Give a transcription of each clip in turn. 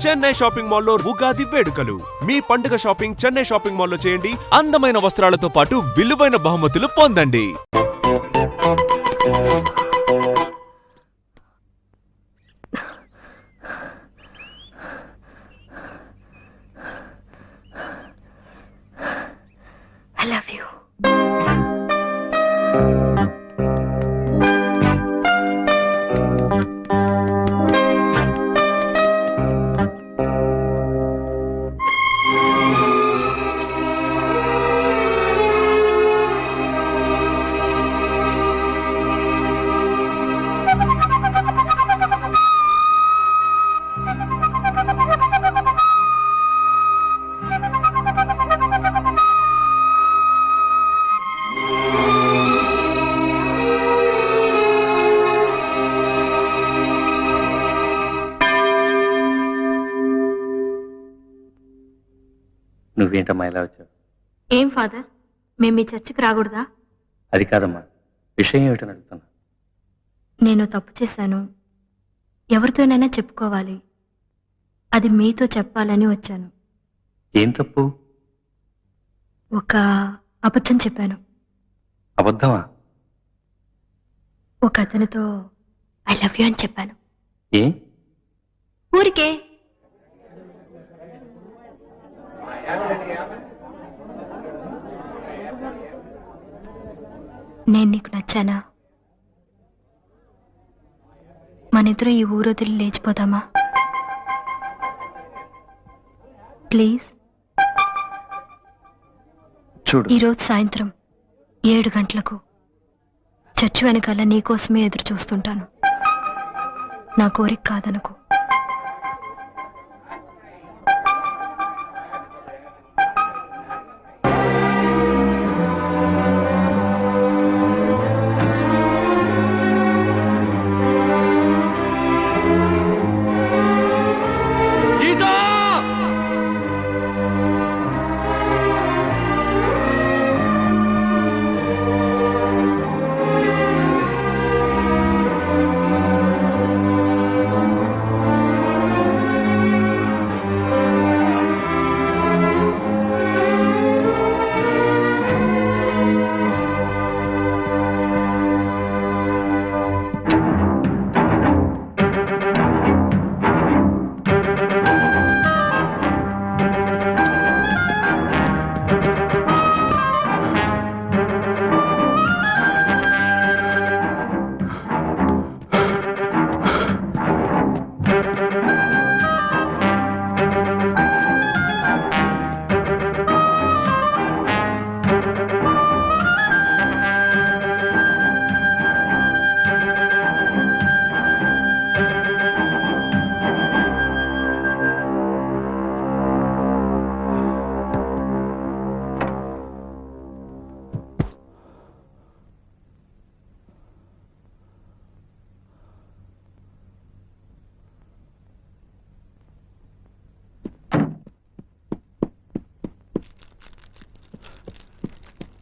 Chennai shopping మాల్లో ఉగాది వేడుకలు. మీ పండుగ షాపింగ్ చెన్నై షాపింగ్ మాల్లో చేయండి. అందమైన వస్త్రాలతో పాటు విలువైన బహుమతులు పొందండి. I love you. నువ్వేంటమ్మా ఇలా వచ్చావు? ఏం ఫాదర్, మేము మీ చర్చికి రాకూడదా? అది కాదమ్మా, విషయం ఏమిటని అడుగుతున్నా. నేను తప్పు చేశాను, ఎవరితోనైనా చెప్పుకోవాలి, అది మీతో చెప్పాలని వచ్చాను. ఏం తప్పు? ఒక అబద్ధం చెప్పాను. అబద్ధమా? ఒక అతనితో ఐ లవ్ యూ అని చెప్పాను. ఏ? ఊరికే. నేను నీకు నచ్చానా? మనిద్దరం ఈ ఊరు వదిలి లేచిపోదామా? ప్లీజ్. చూడు, ఈరోజు సాయంత్రం 7 గంటలకు చర్చి వెనకాల నీకోసమే ఎదురు చూస్తుంటాను. నా కోరిక కాదనుకో.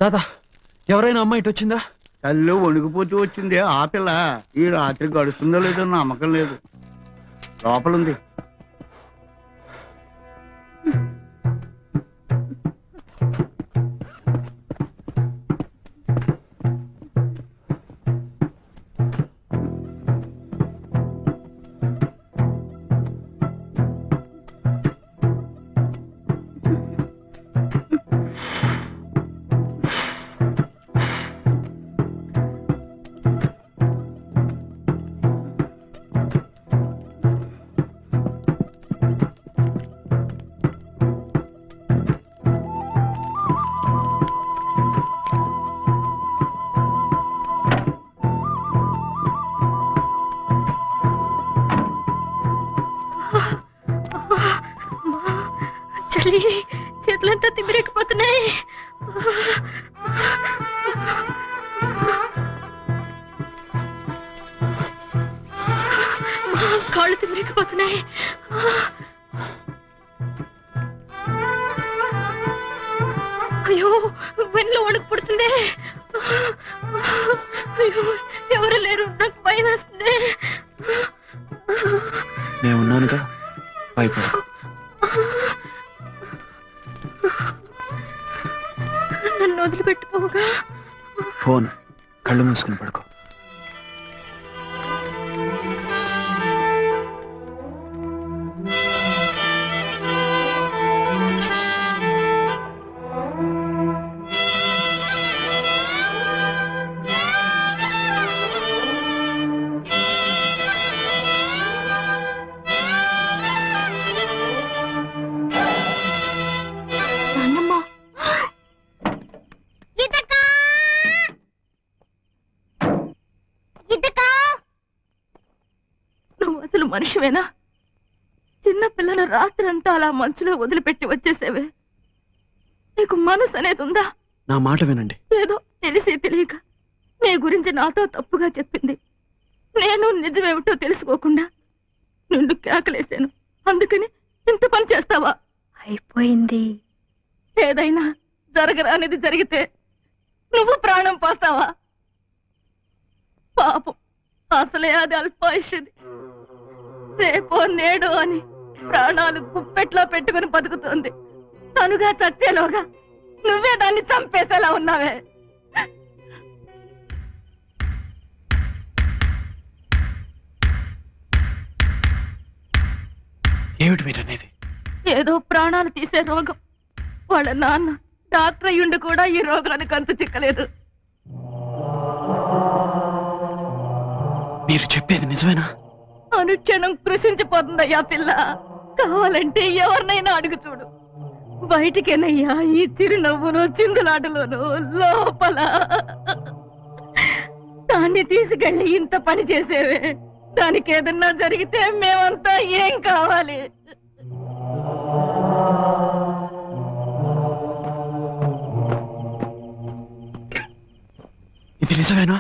దాదా, ఎవరైనా అమ్మాయి ఇటు వచ్చిందా? కళ్ళు వణికిపోతూ వచ్చింది. ఆ పిల్ల ఈ రాత్రి గడుస్తుందో లేదో నమ్మకం లేదు. లోపలుంది. చలి, చేతులంతా తిమ్మిరెక్కిపోతున్నాయి. కాళ్ళు తిమ్మిరెక్కిపోతున్నాయి. అయ్యో, వెన్నులో వణుకు పుడుతుంది. అయ్యో, ఎవరు లేరు, నాకు భయం వేస్తుంది. నేనున్నానుగా, భయపడ. పడుకో. నన్ను వదిలిపెట్టుకోగా. ఫోన్ కళ్ళు మూసుకుని పడుకో. అసలు మనిషివేనా? చిన్న పిల్లను రాత్రంతా అలా మంచులో వదిలిపెట్టి వచ్చేసేవే. నీకు మనసు అనేది ఉందా? నా మాట వినండి. ఏదో తెలిసే తెలియక నీ గురించి నాతో తప్పుగా చెప్పింది. నేను నిజమేమిటో తెలుసుకోకుండా నిండు కేకలేశాను. అందుకని ఇంత పని చేస్తావా? అయిపోయింది. ఏదైనా జరగరానిది జరిగితే నువ్వు ప్రాణం పోస్తావా? పాపం, అసలే అది అల్పాయుష్ది. రేపో నేడో అని ప్రాణాలు గుప్పెట్లో పెట్టుకుని బతుకుతోంది. తనుగా చచ్చేలోగా నువ్వే దాన్ని చంపేసేలా ఉన్నావే. ఏమిటి మీరనేది? ఏదో ప్రాణాలు తీసే రోగం. వాళ్ళ నాన్న డాక్టర్ అయ్యుండి కూడా ఈ రోగానికి అంతు చిక్కలేదు. మీరు చెప్పేది నిజమేనా? అనుక్షణం కృషించిపోతుందయ్యా పిల్ల. కావాలంటే ఎవరినైనా అడుగు చూడు. బయటికేనయ్యా ఈ చిరునవ్వును చిందులాటలోను లోపల. దాన్ని తీసుకెళ్ళి ఇంత పని చేసేవే. దానికి ఏదన్నా జరిగితే మేమంతా ఏం కావాలి? ఇది నిజమేనా?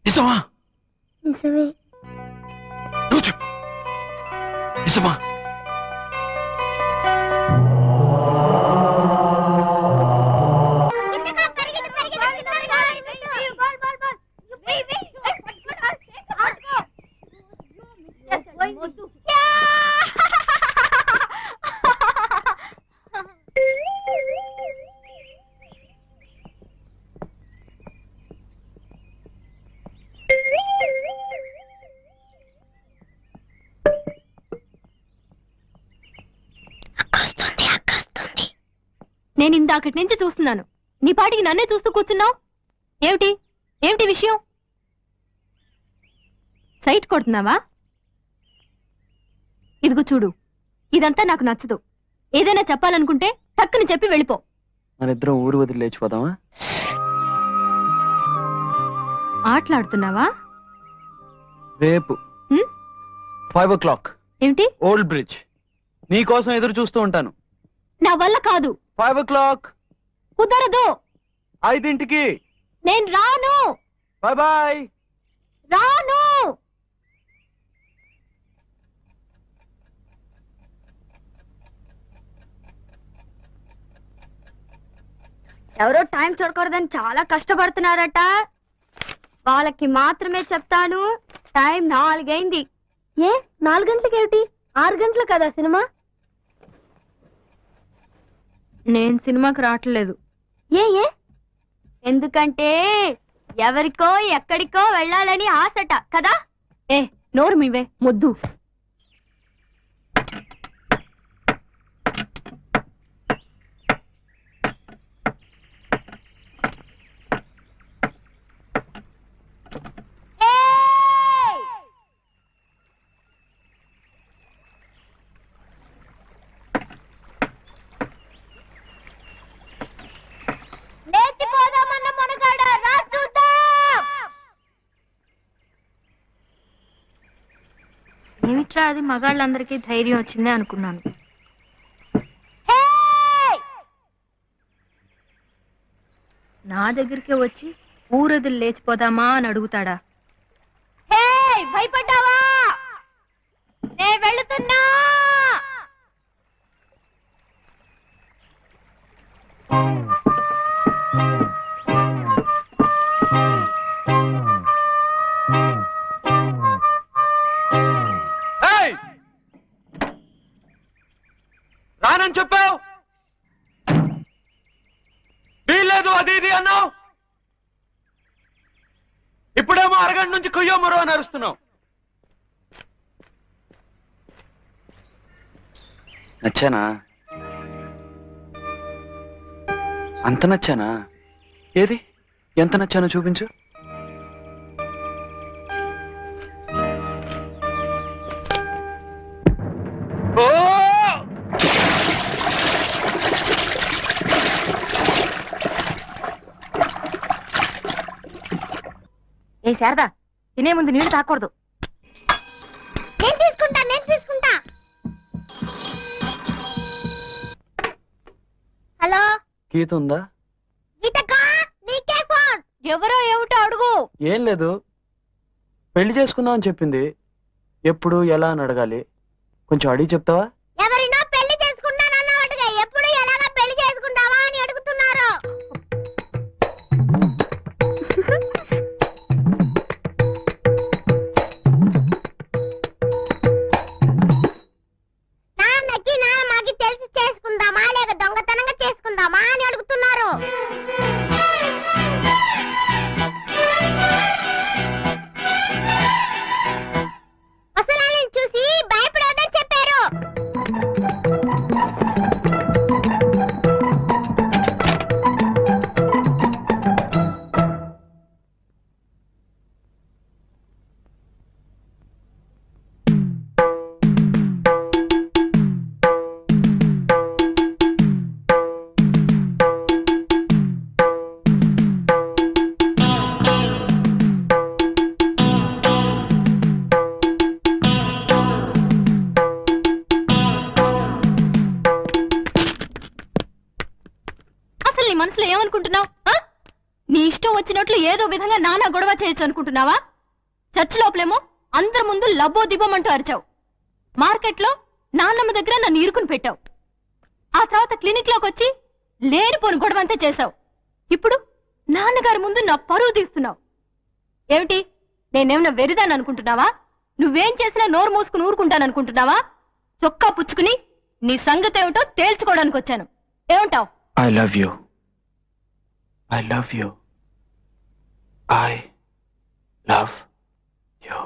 నిజమా? నిజమే. నువ్వు చెప్పు, నిజమా? నేను ఇందాకటి నుంచి చూస్తున్నాను. నీ పాటికి నన్నే చూస్తూ కూర్చున్నావు. ఏమిటి ఏమిటి విషయం? సైట్ కొడుతున్నావా? ఇదిగో చూడు, ఇదంతా నాకు నచ్చదు. ఏదైనా చెప్పాలనుకుంటే టక్కుని చెప్పి వెళ్ళిపో. మనిద్దరం ఊరు వదిలి లేచిపోదామా? ఆటలాడుతున్నావా? రేపు 5 o'clock ఏమిటి? Old bridge. నీకోసం ఎదురు చూస్తూ ఉంటాను. నా వల్ల కాదు. 5 o'clock. కుదరదు. 5ంటికి. నేను రాను. Bye bye. రాను. ఎవరో టైం చూడకూడదని చాలా కష్టపడుతున్నారట. వాళ్ళకి మాత్రమే చెప్తాను. టైం 4 అయింది. ఏ 4 గంటలకి ఏమిటి? 6 గంటలు కదా సినిమా. నేను సినిమాకి రావట్లేదు. ఏ ఏ ఎందుకంటే ఎవరికో ఎక్కడికో వెళ్ళాలని ఆశట కదా. ఏ నోరు మీవే మొద్దు. ఏమిట్రా అది మగాళ్ళందరికీ ధైర్యం వచ్చిందే అనుకున్నాను. నా దగ్గరికి వచ్చి ఊరొదిలి లేచిపోదామా అని అడుగుతాడా? భయపడ్డావా? నేను వెళుతున్నా. వస్తానని చెప్పావు, వీల్లేదు అది ఇది అన్నావు, ఇప్పుడేమో అరగంట నుంచి కొయ్యో మరో అని అరుస్తున్నావు. నచ్చానా? అంత నచ్చానా? ఏది ఎంత నచ్చానో చూపించు. ఓ! ఏ శారదా, తినే ముందు నీళ్లు తాకూడదు. నేను తీసుకుంటా. హలో గీత ఉందా? గీతకా, నీకే ఫోన్. ఎవరో ఏమిటో అడుగు. ఏం లేదు, పెళ్లి చేసుకుందాం అని చెప్పింది. ఎప్పుడు ఎలా అని అడగాలి, కొంచెం అడిగి చెప్తావా? ఎవరినో పెళ్లి చేసుకుంటానన్నట్టుగా ఎప్పుడు ఎలాగా పెళ్లి చేసుకుంటావా అని అడుగుతున్నారు. నాన్నకి మాకి తెలిసి చేసుకుందామా లేక దొంగతనంగా చేసుకుందామా అని అడుగుతున్నారు. అసలు చూసి భయపడవద్దని చెప్పారు. అసలు నీ మనసులో ఏమనుకుంటున్నావు? నీ ఇష్టం వచ్చినట్లు ఏదో విధంగా నానా గొడవ చేయొచ్చు అనుకుంటున్నావా? చర్చ్ లోపలేమో అందరి ముందు లబ్బో దిబ్బమంటూ అరిచావు. మార్కెట్లో నాన్నమ్మ దగ్గర నన్ను ఇరుకుని పెట్టావు. ఆ తర్వాత క్లినిక్ లోకి వచ్చి లేనిపోని గొడవ అంతా చేశావు. ఇప్పుడు నాన్నగారి ముందు నా పరువు తీస్తున్నావు. ఏమిటి, నేనేమన్నా వెరిదాన్ని అనుకుంటున్నావా? నువ్వేం చేసినా నోరు మూసుకుని ఊరుకుంటాననుకుంటున్నావా? చొక్కా పుచ్చుకుని నీ సంగతి ఏమిటో తేల్చుకోవడానికి వచ్చాను. ఏమంటావు? I love you. I love you. I love you.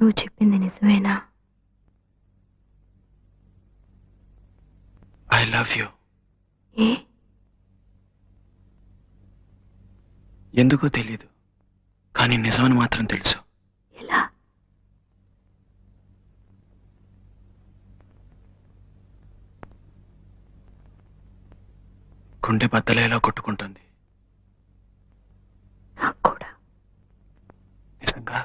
నువ్వు చెప్పింది నిజమేనా? I love you. ఏ? ఎందుకో తెలీదు. కానీ నిజమని మాత్రం తెలుసు. ఎలా? గుండె బద్దలేలా కొట్టుకుంటుంది. నాకు కూడా. నిజంగా?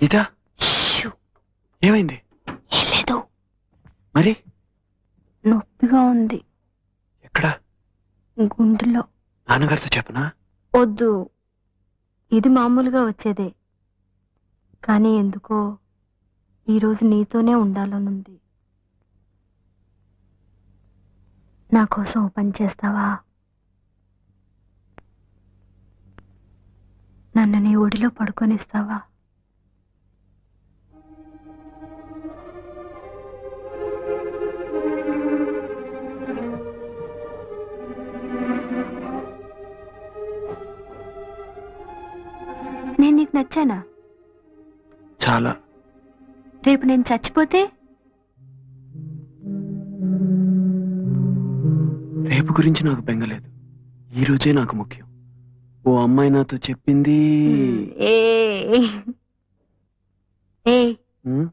గీత, షూ, ఏమైంది? ఏం లేదు. మరి నొప్పిగా ఉంది ఎక్కడ? గుండెలో. నాన్నగారితో చెప్పనా? వద్దు, ఇది మామూలుగా వచ్చేదే. కానీ ఎందుకో ఈరోజు నీతోనే ఉండాలనుంది. నా కోసం ఓ పని చేస్తావా? నన్ను నీ ఒడిలో పడుకొనిస్తావా? నేను నీకు నచ్చానా? చాలా. రేపు నేను చచ్చిపోతే? రేపు గురించి నాకు బెంగలేదు. ఈ రోజే నాకు ముఖ్యం. ఓ అమ్మాయి నాతో చెప్పింది. ఏ ఏ ఉమ్,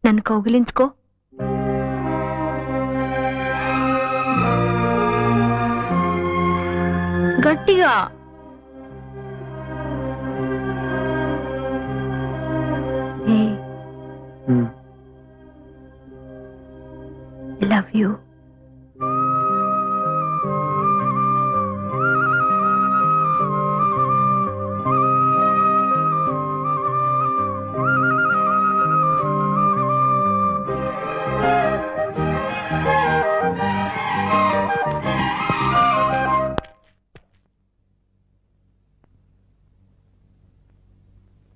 నన్ను కౌగిలించుకో. గట్టిగా. ఏ ఉమ్. Love you.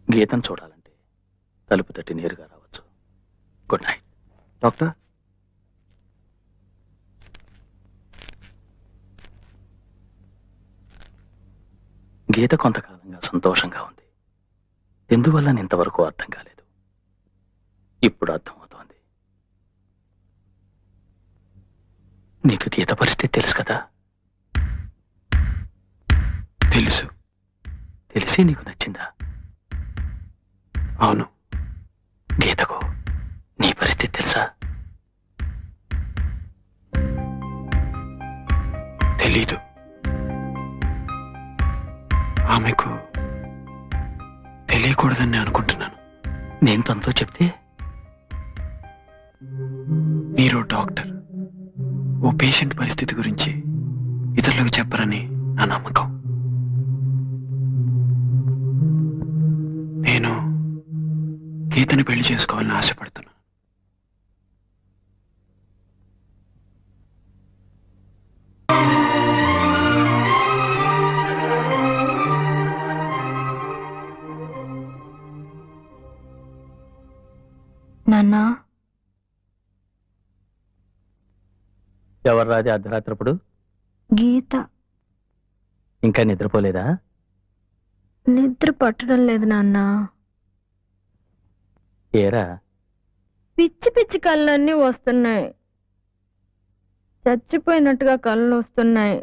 గీతను చూడాలంటే తలుపు తట్టి నేరుగా రావచ్చు. Good night. డాక్టర్, గీత కొంతకాలంగా సంతోషంగా ఉంది. ఎందువల్ల ఇంతవరకు అర్థం కాలేదు. ఇప్పుడు అర్థమవుతోంది. నీకు గీత పరిస్థితి తెలుసు కదా? తెలుసు. తెలిసి నీకు నచ్చిందా? అవును. గీతకు నీ పరిస్థితి తెలుసా? తెలీదు. ఆమెకు తెలియకూడదని నేను అనుకుంటున్నాను. నేను తనతో చెప్తే? మీరు డాక్టర్, ఓ పేషెంట్ పరిస్థితి గురించి ఇతరులకు చెప్పరని నా నమ్మకం. నేను గీతని పెళ్లి చేసుకోవాలని ఆశపడుతున్నా. నాన్నా, ఎవరు రాది అర్ధరాత్రప్పుడు? గీత. ఇంకా నిద్రపోలేదా? నిద్ర పట్టడం లేదు నాన్న. ఏరా, పిచ్చి పిచ్చి కళ్ళన్నీ వస్తున్నాయి. చచ్చిపోయినట్టుగా కళ్ళు వస్తున్నాయి.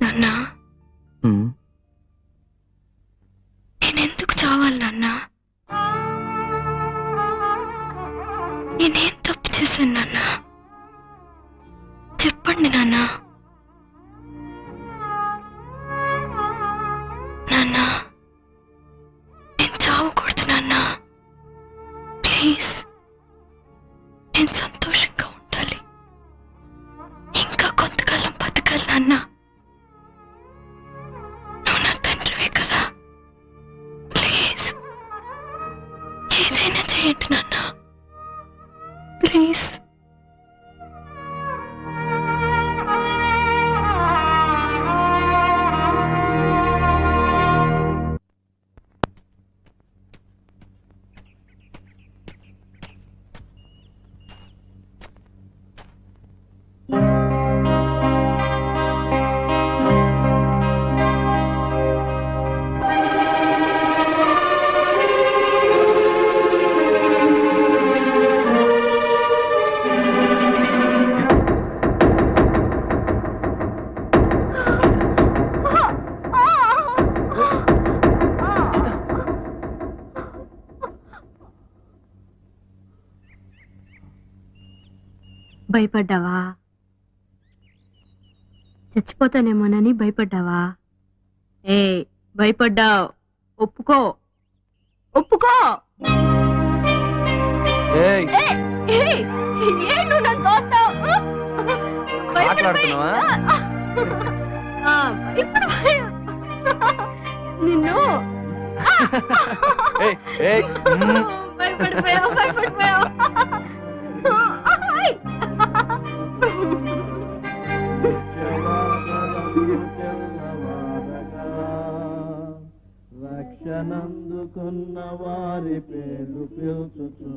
నాన్నా, ఉమ్, నేనెందుకు చావాలి నాన్నా? నేనేం తప్పు చేశాను నాన్నా? చెప్పండి నాన్నా. నాన్నా, నేను చావకూడదు నాన్నా. ప్లీజ్, నేను సంతోషంగా ఉండాలి. ఇంకా కొంతకాలం బతకాలి నాన్నా. నువ్వు నా తండ్రివే కదా. ప్లీజ్, ఏదైనా చేయండి నాన్నా. ప్లీజ్. భయపడ్డావా? చచ్చిపోతానేమోనని భయపడ్డావా? ఏ భయపడ్డావు, ఒప్పుకో ఒప్పుకో. ఏయ్, ఏంటో నన్ను తోస్తావు? మాట్లాడుతున్నావా? నిన్ను ఏయ్, ఏయ్, భయపడిపోయావు భయపడిపోయావు. రక్షణందుకున్న వారి పేర్లు పిలుచుచు